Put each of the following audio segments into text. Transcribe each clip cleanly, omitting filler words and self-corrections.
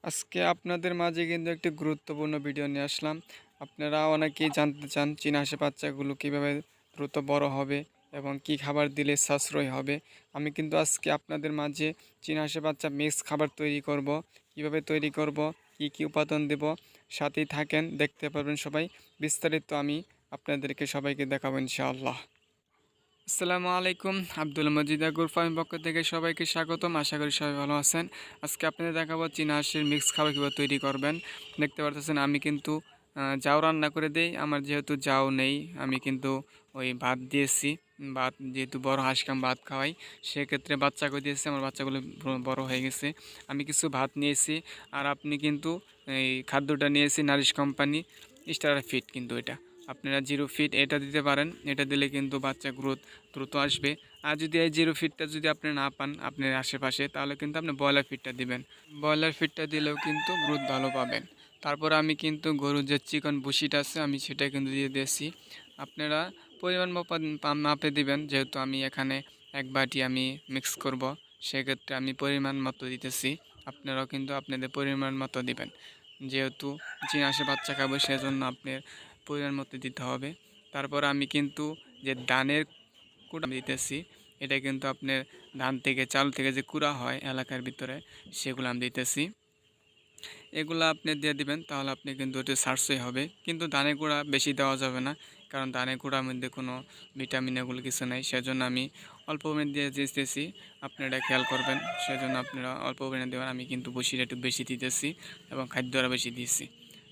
আজকে আপনাদের মাঝে কিন্তু একটি গুরুত্বপূর্ণ ভিডিও নিয়ে আসলাম। আপনারা অনেকেই জানতে চান চীনা হাঁসের বাচ্চাগুলো কীভাবে দ্রুত বড় হবে এবং কি খাবার দিলে সাশ্রয় হবে। আমি কিন্তু আজকে আপনাদের মাঝে চীনা হাঁসের বাচ্চা মিক্স খাবার তৈরি করব। কিভাবে তৈরি করব, কি কি উপাদান দেব, সাথেই থাকেন, দেখতে পারবেন সবাই। বিস্তারিত আমি আপনাদেরকে সবাইকে দেখাবো ইনশাআল্লাহ। আসসালামু আলাইকুম, আব্দুল মজিদ আগুর ফার্ম পক্ষ থেকে সবাইকে স্বাগতম। আশা করি সবাই ভালো আছেন। আজকে আপনাদের দেখাবো চীনা হাঁসের মিক্স খাবার কীভাবে তৈরি করবেন। দেখতে পারতেছেন আমি কিন্তু জাউ রান্না করে দেই। আমার যেহেতু জাউ নেই, আমি কিন্তু ওই ভাত দিয়েছি। ভাত যেহেতু বড় হাঁসকে আমি ভাত খাওয়াই, সেক্ষেত্রে বাচ্চাকে দিয়েছি। আমার বাচ্চাগুলো বড় হয়ে গেছে। আমি কিছু ভাত নিয়েছি। আর আপনি কিন্তু এই খাদ্যটা নিয়েছি নারিশ কোম্পানি স্টার ফিট, কিন্তু এটা আপনারা 0 ফিট এটা দিতে পারেন। এটা দিলে কিন্তু বাচ্চা গ্রোথ দ্রুত আসবে। আর যদি এই 0 ফিটটা যদি আপনি না পান আপনার আশেপাশে, তাহলে কিন্তু আপনি ব্রয়লার ফিটটা দিবেন। ব্রয়লার ফিটটা দিলেও কিন্তু গ্রোথ ভালো পাবেন। তারপর আমি কিন্তু গরুর যে চিকন ভুসিটা আছে আমি সেটা কিন্তু দিয়ে দিয়েছি। আপনারা পরিমাণ মাপে দিবেন। যেহেতু আমি এখানে 1 বাটি আমি মিক্স করব, সেক্ষেত্রে আমি পরিমাণ মতো দিতেছি। আপনারাও কিন্তু আপনাদের পরিমাণ মতো দিবেন। যেহেতু চীনা হাঁসের বাচ্চা খাবো, সেজন্য আপনার পরিমাণ মতো দিতে হবে। তারপর আমি কিন্তু যে ধানের কুড়া দিতেছি, এটা কিন্তু আপনার ধান থেকে চাল থেকে যে কুড়া হয় এলাকার ভিতরে, সেগুলো আমি দিতেছি। এগুলো আপনি দিয়ে দিবেন, তাহলে আপনি কিন্তু একটু সাশ্রয় হবে। কিন্তু ধানের গুঁড়া বেশি দেওয়া যাবে না, কারণ ধানের গুঁড়ার মধ্যে কোনো ভিটামিন এগুলো কিছু নেই। সেজন্য আমি অল্প পরিমাণে দিয়ে দিতেছি। আপনারা খেয়াল করবেন, সেজন্য আপনারা অল্প পরিমাণে দেবেন। আমি কিন্তু বসিটা একটু বেশি দিতেছি এবং খাদ্যটা বেশি দিয়েছি,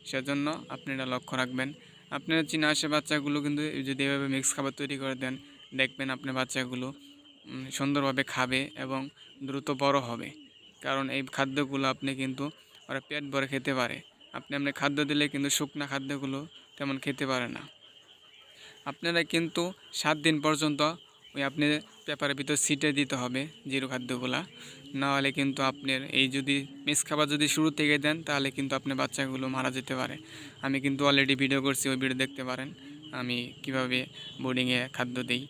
সেজন্য আপনারা লক্ষ্য রাখবেন। আপনারা চীনা হাঁসের বাচ্চাগুলো কিন্তু যদি এভাবে মিক্স খাবার তৈরি করে দেন, দেখবেন আপনার বাচ্চাগুলো সুন্দরভাবে খাবে এবং দ্রুত বড় হবে। কারণ এই খাদ্যগুলো আপনি কিন্তু ওরা পেট ভরে খেতে পারে। আপনি খাদ্য দিলে কিন্তু শুকনা খাদ্যগুলো তেমন খেতে পারে না। আপনারা কিন্তু 7 দিন পর্যন্ত ওই আপনি পেপারের ভিতর ছিটে দিতে হবে জিরো খাদ্যগুলা। না হলে কিন্তু আপনার এই যদি মিক্স খাবার যদি শুরু থেকে দেন, তাহলে কিন্তু আপনার বাচ্চাগুলো মারা যেতে পারে। আমি কিন্তু অলরেডি ভিডিও করছি, ওই ভিডিও দেখতে পারেন আমি কিভাবে বোর্ডিংয়ে খাদ্য দিই।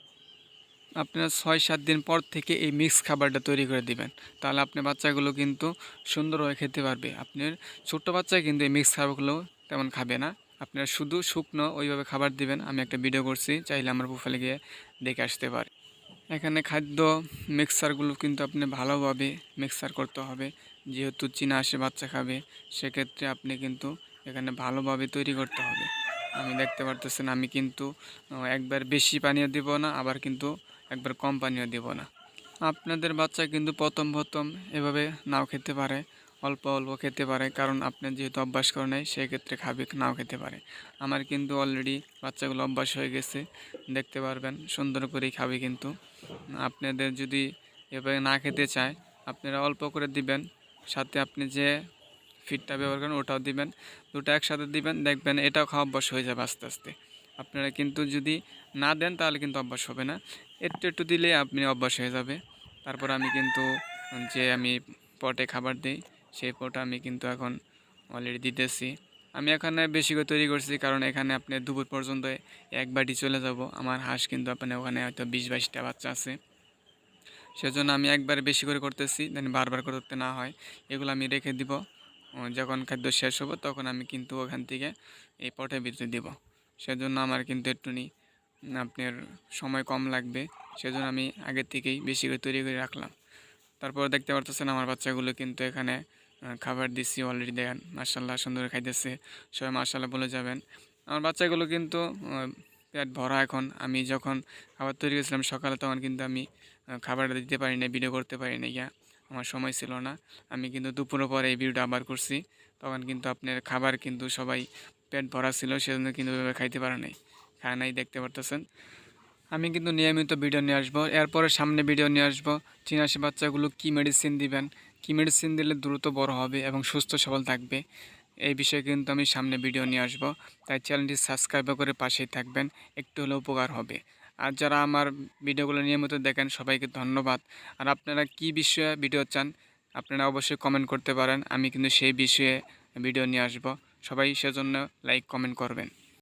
আপনারা 6-7 দিন পর থেকে এই মিক্স খাবারটা তৈরি করে দিবেন, তাহলে আপনার বাচ্চাগুলো কিন্তু সুন্দরভাবে খেতে পারবে। আপনার ছোট্ট বাচ্চা কিন্তু এই মিক্স খাবারগুলো তেমন খাবে না। আপনারা শুধু শুকনো ওইভাবে খাবার দিবেন। আমি একটা ভিডিও করছি, চাইলে আমার প্রোফাইলে গিয়ে দেখে আসতে পারে। এখানে খাদ্য মিক্সারগুলো কিন্তু আপনি ভালোভাবে মিক্সার করতে হবে। যেহেতু চীনা হাঁসের বাচ্চা খাবে, সেক্ষেত্রে আপনি কিন্তু এখানে ভালোভাবে তৈরি করতে হবে। আমি দেখতে পারতেছেন আমি কিন্তু একবার বেশি পানিও দিব না, আবার কিন্তু একবার কম পানিও দিব না। আপনাদের বাচ্চা কিন্তু প্রথম প্রথম এভাবে নাও খেতে পারে, অল্প অল্প খেতে পারে, কারণ আপনি যেহেতু অভ্যাস করে নেয়, সেক্ষেত্রে খাবে নাও খেতে পারে। আমার কিন্তু অলরেডি বাচ্চাগুলো অভ্যাস হয়ে গেছে, দেখতে পারবেন সুন্দর করেই খাবে। কিন্তু আপনাদের যদি এভাবে না খেতে চায়, আপনারা অল্প করে দিবেন, সাথে আপনি যে ফিডটা ব্যবহার করেন ওটাও দিবেন। দুটো একসাথে দিবেন, দেখবেন এটাও খাওয়া অভ্যাস হয়ে যাবে আস্তে আস্তে। আপনারা কিন্তু যদি না দেন, তাহলে কিন্তু অভ্যাস হবে না। একটু একটু দিলে আপনি অভ্যাস হয়ে যাবে। তারপর আমি কিন্তু যে আমি পটে খাবার দিই, সেই পটে আমি কিন্তু এখন অলরেডি দিতেছি। আমি এখানে বেশি করে তৈরি করছি, কারণ এখানে আপনি দুপুর পর্যন্ত 1 বাটি চলে যাব। আমার হাঁস কিন্তু আপনার ওখানে হয়তো 20-22টা বাচ্চা আছে, সেজন্য আমি একবারে বেশি করে করতেছি, যেন বারবার করতে না হয়। এগুলো আমি রেখে দিব, যখন খাদ্য শেষ হবে তখন আমি কিন্তু ওখান থেকে এই পটের ভিতরে দিব। সেজন্য আমার কিন্তু একটুনি আপনার সময় কম লাগবে, সেজন্য আমি আগের থেকেই বেশি করে তৈরি করে রাখলাম। তারপর দেখতে পারতেছেন আমার বাচ্চাগুলো কিন্তু এখানে খাবার দিচ্ছি অলরেডি। দেখেন মাশাআল্লাহ সুন্দর খাইতেছে, সবাই মাশাআল্লাহ বলে যাবেন। আমার বাচ্চাগুলো কিন্তু পেট ভরা। এখন আমি যখন খাবার তৈরি করেছিলাম সকালে, তখন কিন্তু আমি খাবারটা দিতে পারি না, ভিডিও করতে পারি না, আমার সময় ছিল না। আমি কিন্তু দুপুরের পরে এই ভিডিওটা আবার করছি, তখন কিন্তু আপনার খাবার কিন্তু সবাই পেট ভরা ছিল, সেজন্য কিন্তু ওইভাবে খাইতে পারে নাই, খায় নাই, দেখতে পারতেছেন। আমি কিন্তু নিয়মিত ভিডিও নিয়ে আসবো, এরপরে সামনে ভিডিও নিয়ে আসবো চীনা হাঁসের বাচ্চাগুলো কী মেডিসিন দিবেন, কী মেডিসিন দিলে দ্রুত বড় হবে এবং সুস্থ সবল থাকবে, এই বিষয়ে কিন্তু আমি সামনে ভিডিও নিয়ে আসবো। তাই চ্যানেলটি সাবস্ক্রাইব করে পাশেই থাকবেন, একটু হলেও উপকার হবে। আর যারা আমার ভিডিওগুলো নিয়মিত দেখেন, সবাইকে ধন্যবাদ। আর আপনারা কী বিষয়ে ভিডিও চান, আপনারা অবশ্যই কমেন্ট করতে পারেন, আমি কিন্তু সেই বিষয়ে ভিডিও নিয়ে আসবো। সবাই সেজন্য লাইক কমেন্ট করবেন।